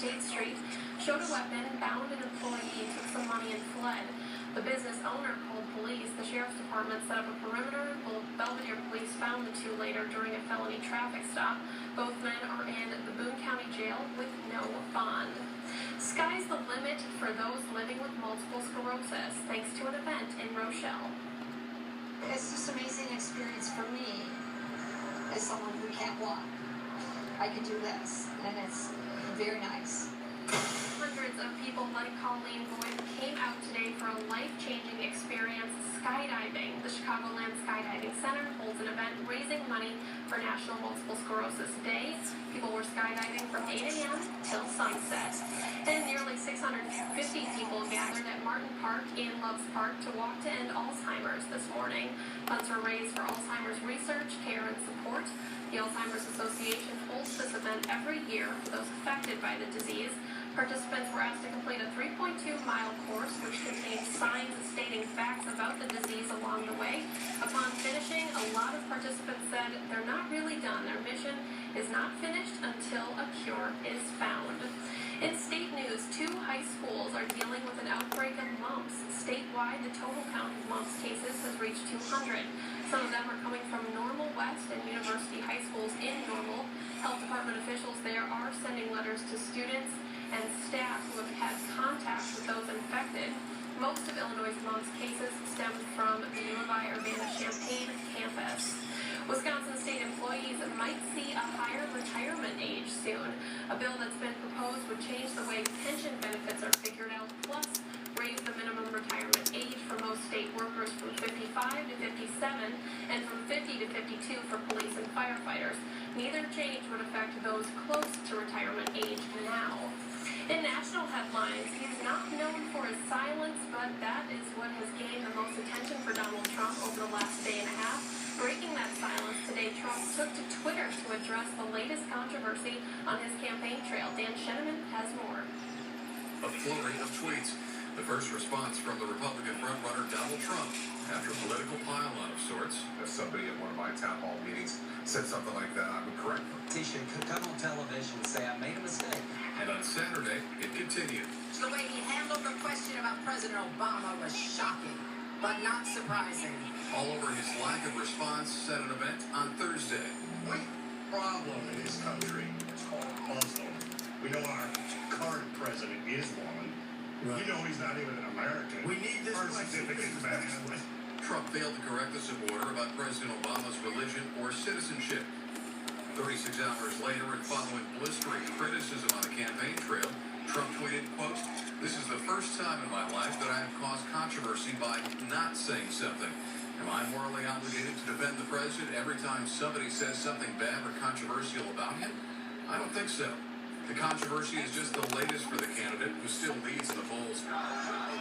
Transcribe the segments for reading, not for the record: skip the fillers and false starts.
State Street, showed a weapon, bound an employee, took some money, and fled. The business owner called police. The sheriff's department set up a perimeter. Belvedere police found the two later during a felony traffic stop. Both men are in the Boone County Jail with no bond. Sky's the limit for those living with multiple sclerosis, thanks to an event in Rochelle. It's just an amazing experience for me as someone who can't walk. I can do this, and it's very nice. Hundreds of people like Colleen Boyd came out today for a life-changing experience, skydiving. The Chicagoland Skydiving Center holds an event raising money for National Multiple Sclerosis Day. People were skydiving from 8 a.m. till sunset. And nearly 650 people gathered at Martin Park in Loves Park to walk to end Alzheimer's this morning. Funds were raised for Alzheimer's research, care, and support. The Alzheimer's Association holds this event every year for those affected by the disease. Participants were asked to complete a 3.2-mile course, which contained signs stating facts about the disease along the way. Upon finishing, a lot of participants said they're not really done. Their mission is not finished until a cure is found. In state news, 2 high schools are dealing with an outbreak of mumps. Statewide, the total count of mumps cases has reached 200. Some of them are coming from Normal West and University High Schools in Normal. Health department officials there are sending letters to students and staff who have had contact with those infected. Most of Illinois' mumps cases stemmed from the U of I Urbana-Champaign campus. Wisconsin state employees might see a higher retirement age soon. A bill that's been proposed would change the way pension benefits are figured out, plus raise the minimum retirement age for most state workers from 55 to 57 and from 50 to 52 for police and firefighters. Neither change would affect those close to retirement age now. In national headlines, he's not known for his silence, but that is what has gained the most attention for Donald Trump over the last day and a half. Breaking that silence today, Trump took to Twitter to address the latest controversy on his campaign trail. Dan Sheneman has more. A flurry of tweets. The first response from the Republican frontrunner Donald Trump after a political pile-on of sorts. If somebody at one of my town hall meetings said something like that, I would correct them. T-shirt could come on television and say, I made a mistake. And on Saturday, it continued. The way he handled the question about President Obama was shocking, but not surprising. All over his lack of response at an event on Thursday. One problem in this country is called Muslim. We know our current president is one. Right. You know he's not even an American. We need this certificate back. Trump failed to correct the order about President Obama's religion or citizenship. 36 hours later, and following blistering criticism on the campaign trail, Trump tweeted, quote, "This is the first time in my life that I have caused controversy by not saying something. Am I morally obligated to defend the president every time somebody says something bad or controversial about him? I don't think so. The controversy is just the latest for the candidate who still leads in the polls.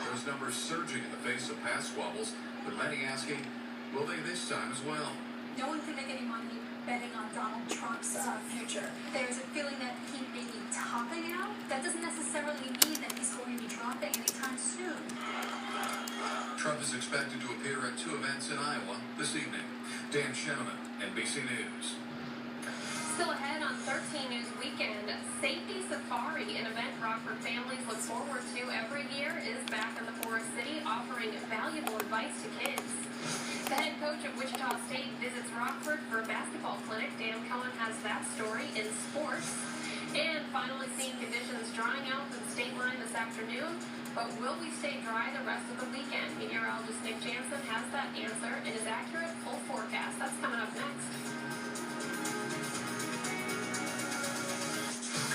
Those numbers surging in the face of past squabbles, but many asking, will they this time as well?" No one can make any money betting on Donald Trump's future. There's a feeling that he may be topping out. That doesn't necessarily mean that he's going to be dropping anytime soon. Trump is expected to appear at 2 events in Iowa this evening. Dan Sheneman, NBC News. Still ahead on 13 News Weekend, Safety Safari, an event Rockford families look forward to every year, is back in the Forest City, offering valuable advice to kids. The head coach of Wichita State visits Rockford for a basketball clinic. Dan Cohen has that story in sports. And finally, seeing conditions drying out from the state line this afternoon. But will we stay dry the rest of the weekend? Meteorologist Nick Jansen has that answer in his accurate full forecast. That's coming up next.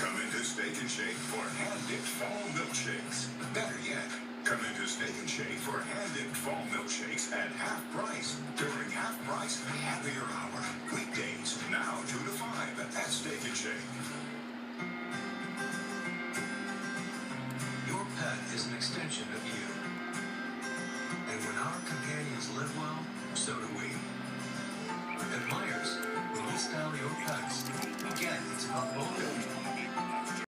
Come into Steak and Shake for hand-dipped fall milkshakes. Better yet, come into Steak and Shake for hand-dipped fall milkshakes at half price during half price happier hour. Weekdays, now 2 to 5 at Steak and Shake. Your pet is an extension of you. And when our companions live well, so do we. At Myers, we list down your pets. Again, it's about loyalty.